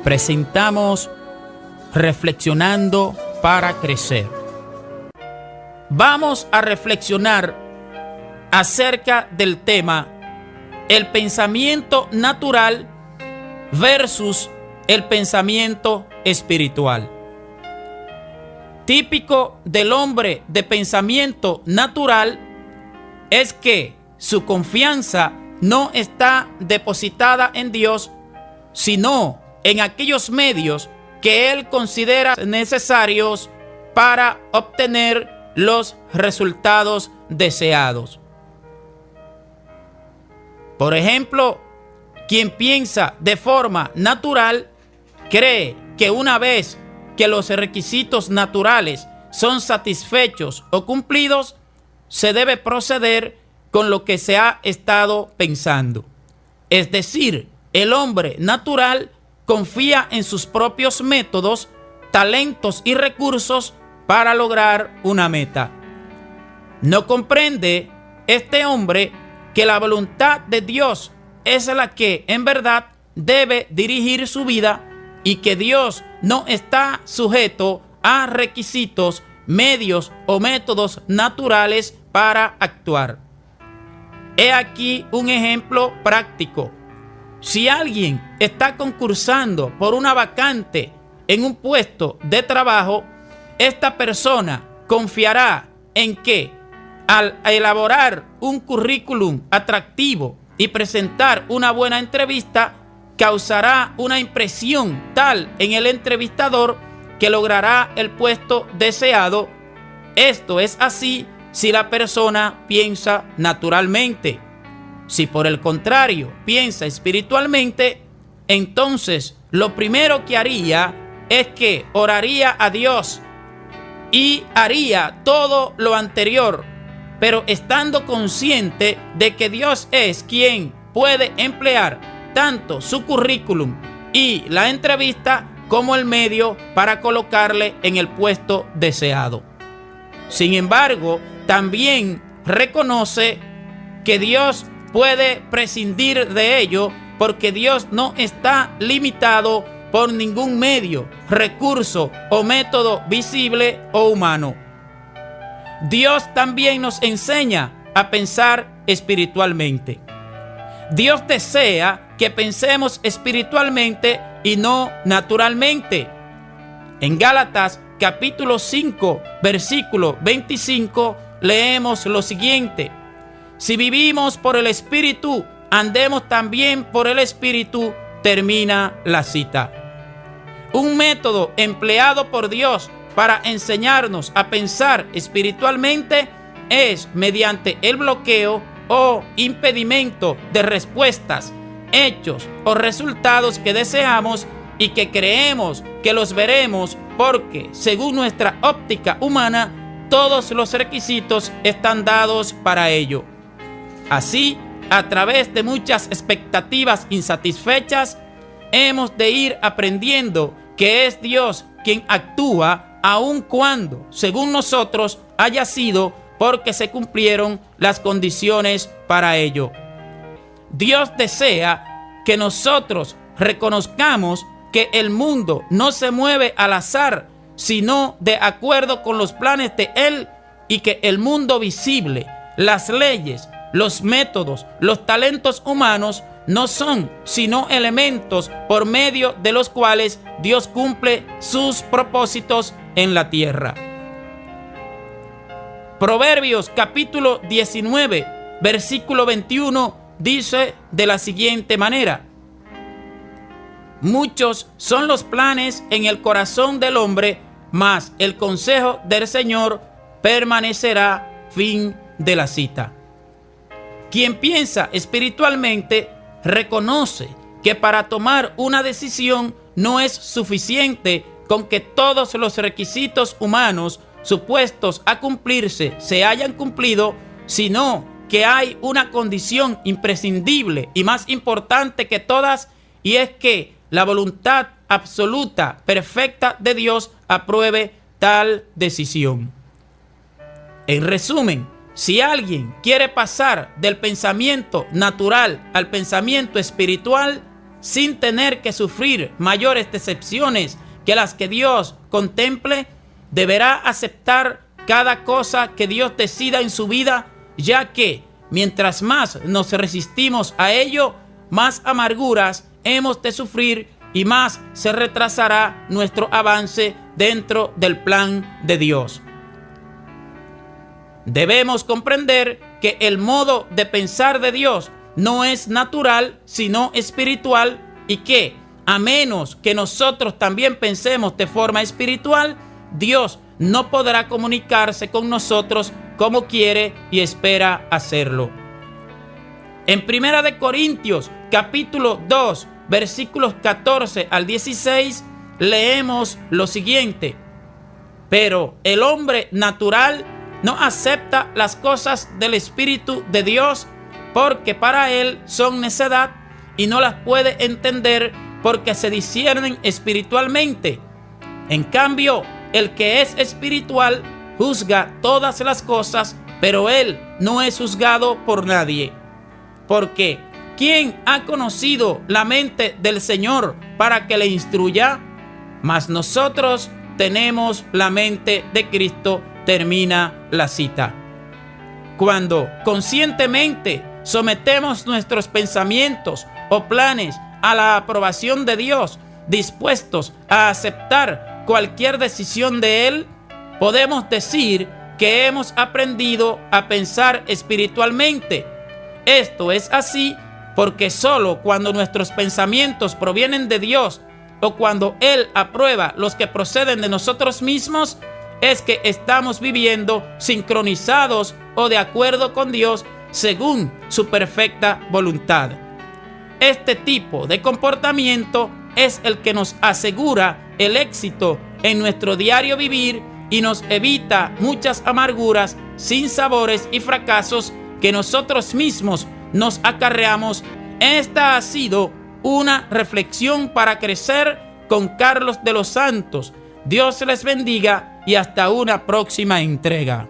presentamos Reflexionando para Crecer. Vamos a reflexionar acerca del tema el pensamiento natural versus el pensamiento espiritual. Típico del hombre de pensamiento natural es que su confianza no está depositada en Dios, sino en aquellos medios que él considera necesarios para obtener los resultados deseados. Por ejemplo, quien piensa de forma natural cree que una vez que los requisitos naturales son satisfechos o cumplidos, se debe proceder con lo que se ha estado pensando. Es decir, el hombre natural confía en sus propios métodos, talentos y recursos para lograr una meta. No comprende este hombre que la voluntad de Dios es la que en verdad debe dirigir su vida y que Dios no está sujeto a requisitos, medios o métodos naturales para actuar. He aquí un ejemplo práctico. Si alguien está concursando por una vacante en un puesto de trabajo, esta persona confiará en que al elaborar un currículum atractivo y presentar una buena entrevista, causará una impresión tal en el entrevistador que logrará el puesto deseado. Esto es así si la persona piensa naturalmente. Si por el contrario piensa espiritualmente, entonces lo primero que haría es que oraría a Dios y haría todo lo anterior, pero estando consciente de que Dios es quien puede emplear tanto su currículum y la entrevista como el medio para colocarle en el puesto deseado. Sin embargo, también reconoce que Dios puede prescindir de ello porque Dios no está limitado por ningún medio, recurso o método visible o humano. Dios también nos enseña a pensar espiritualmente. Dios desea que pensemos espiritualmente y no naturalmente. En Gálatas capítulo 5, versículo 25, leemos lo siguiente: si vivimos por el Espíritu, andemos también por el Espíritu. Termina la cita. Un método empleado por Dios para enseñarnos a pensar espiritualmente es mediante el bloqueo o impedimento de respuestas, hechos o resultados que deseamos y que creemos que los veremos porque, según nuestra óptica humana, todos los requisitos están dados para ello. Así, a través de muchas expectativas insatisfechas, hemos de ir aprendiendo que es Dios quien actúa, aun cuando, según nosotros, haya sido porque se cumplieron las condiciones para ello. Dios desea que nosotros reconozcamos que el mundo no se mueve al azar, sino de acuerdo con los planes de Él, y que el mundo visible, las leyes, los métodos, los talentos humanos no son sino elementos por medio de los cuales Dios cumple sus propósitos en la tierra. Proverbios capítulo 19, versículo 21 dice de la siguiente manera: muchos son los planes en el corazón del hombre, mas el consejo del Señor permanecerá. Fin de la cita. Quien piensa espiritualmente reconoce que para tomar una decisión no es suficiente con que todos los requisitos humanos supuestos a cumplirse se hayan cumplido, sino que hay una condición imprescindible y más importante que todas, y es que la voluntad absoluta, perfecta de Dios apruebe tal decisión. En resumen, si alguien quiere pasar del pensamiento natural al pensamiento espiritual, sin tener que sufrir mayores decepciones que las que Dios contemple, deberá aceptar cada cosa que Dios decida en su vida, ya que mientras más nos resistimos a ello, más amarguras hemos de sufrir y más se retrasará nuestro avance dentro del plan de Dios. Debemos comprender que el modo de pensar de Dios no es natural, sino espiritual, y que, a menos que nosotros también pensemos de forma espiritual, Dios no podrá comunicarse con nosotros como quiere y espera hacerlo. En 1 Corintios, capítulo 2, versículos 14 al 16, leemos lo siguiente: pero el hombre natural no acepta las cosas del Espíritu de Dios, porque para él son necedad, y no las puede entender porque se disciernen espiritualmente. En cambio, el que es espiritual juzga todas las cosas, pero él no es juzgado por nadie. Porque ¿quién ha conocido la mente del Señor para que le instruya? Mas nosotros tenemos la mente de Cristo. Termina la cita. Cuando conscientemente sometemos nuestros pensamientos o planes a la aprobación de Dios, dispuestos a aceptar cualquier decisión de Él, podemos decir que hemos aprendido a pensar espiritualmente. Esto es así porque solo cuando nuestros pensamientos provienen de Dios o cuando Él aprueba los que proceden de nosotros mismos, es que estamos viviendo sincronizados o de acuerdo con Dios según su perfecta voluntad. Este tipo de comportamiento es el que nos asegura el éxito en nuestro diario vivir y nos evita muchas amarguras, sinsabores y fracasos que nosotros mismos nos acarreamos. Esta ha sido una reflexión para crecer con Carlos de los Santos. Dios les bendiga y hasta una próxima entrega.